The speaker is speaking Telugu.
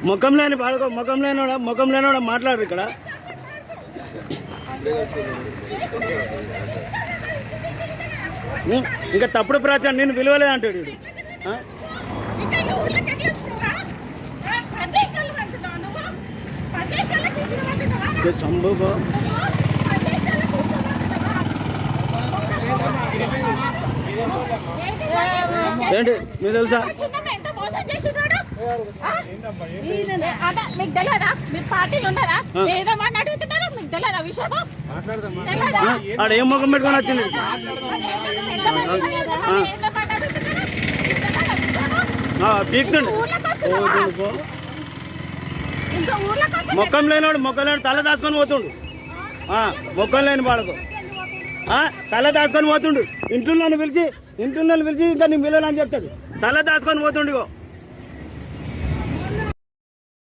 ముఖం లేని పాడుకో, ముఖం లేనివాడా మాట్లాడరు ఇక్కడ. ఇంకా తప్పుడు ప్రచారం నేను విలువలేదు అంటాడు వీడు. చంబుకో ఏంటి మీకు తెలుసా? మీకు తెలియదా? మీరు పార్టీలు ఉన్నారా? ఏదో అని అడుగుతున్నారు, మీకు తెలియదా విషయము? ఆడ ఏం ముఖం పెట్టుకొని వచ్చింది? పీక్తుండే మొక్కం లేనివాడు తల దాచుకొని పోతుండు. మొక్కం లేని వాడుకో తల దాచుకొని పోతుండు. ఇంట్లో పిలిచి ఇంకా నేను పిల్లలు అని చెప్తాడు. తల దాచుకొని పోతుండు.